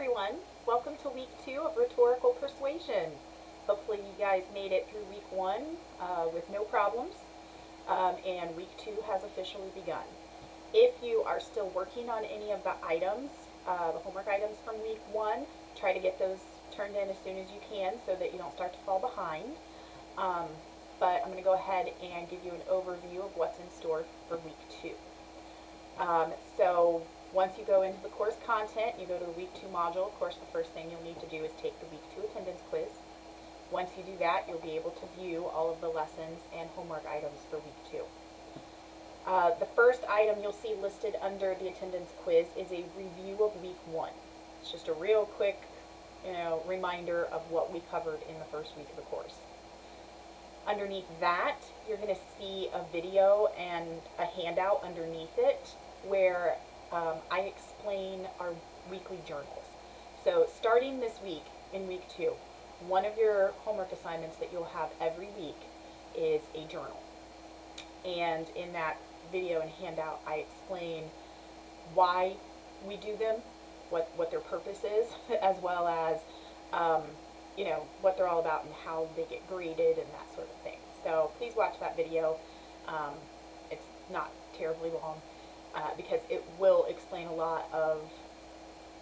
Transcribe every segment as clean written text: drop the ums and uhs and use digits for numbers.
everyone. Welcome to week 2 of Rhetorical Persuasion. Hopefully you guys made it through week 1 with no problems, and week 2 has officially begun. If you are still working on any of the items, the homework items from week 1, try to get those turned in as soon as you can so that you don't start to fall behind. But I'm going to go ahead and give you an overview of what's in store for week 2. So once you go into the course content, you go to the week 2 module. Of course, the first thing you'll need to do is take the week 2 attendance quiz. Once you do that, you'll be able to view all of the lessons and homework items for week 2. The first item you'll see listed under the attendance quiz is a review of week 1. It's just a real quick, reminder of what we covered in the first week of the course. Underneath that, you're going to see a video and a handout underneath it where I explain our weekly journals. So starting this week, in week 2, one of your homework assignments that you'll have every week is a journal. And in that video and handout, I explain why we do them, what their purpose is, as well as what they're all about and how they get graded and that sort of thing. So please watch that video. It's not terribly long because it will explain a lot of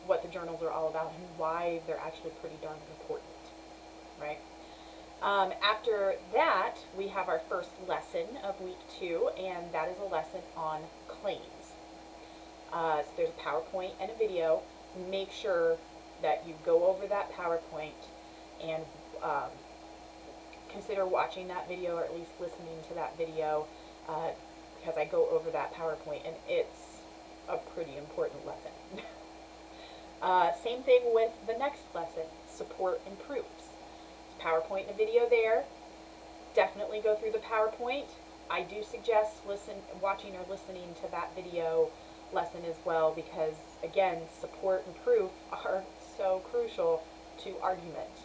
what the journals are all about and why they're actually pretty darn important, right? After that, we have our first lesson of week 2, and that is a lesson on claims. So there's a PowerPoint and a video. Make sure that you go over that PowerPoint and consider watching that video, or at least listening to that video, because I go over that PowerPoint and it's a pretty important lesson. Same thing with the next lesson, support and proofs. It's PowerPoint and a video there. Definitely go through the PowerPoint. I do suggest watching or listening to that video lesson as well, because again, support and proof are so crucial to argument.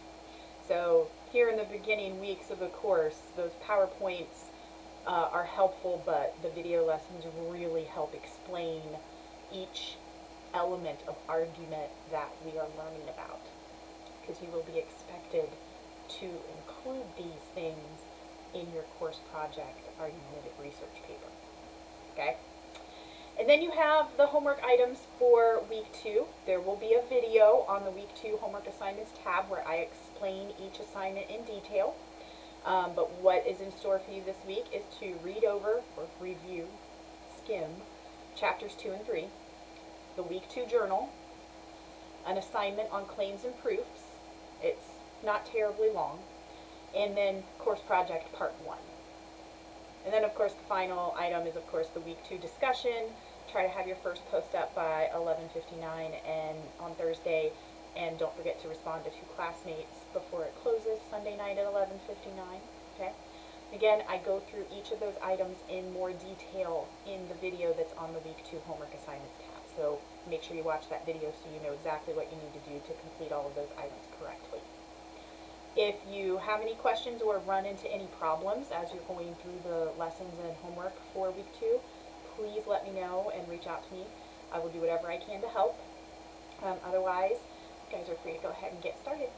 So here in the beginning weeks of the course, those PowerPoints are helpful, but the video lessons really help explain each element of argument that we are learning about, because you will be expected to include these things in your course project or unit research paper. Okay? And then you have the homework items for week 2. There will be a video on the week 2 homework assignments tab where I explain each assignment in detail. But what is in store for you this week is to read over or review, skim, chapters 2 and 3, the week 2 journal, an assignment on claims and proofs. It's not terribly long. And then course project part 1. And then, of course, the final item is, of course, the week 2 discussion. Try to have your first post up by 11:59 and on Thursday. And don't forget to respond to 2 classmates before it closes Sunday night at 11:59. Okay? Again, I go through each of those items in more detail in the video that's on the week 2 homework assignments tab. So make sure you watch that video so you know exactly what you need to do to complete all of those items correctly. If you have any questions or run into any problems as you're going through the lessons and homework for week 2, please let me know and reach out to me. I will do whatever I can to help. Otherwise, you guys are free to go ahead and get started.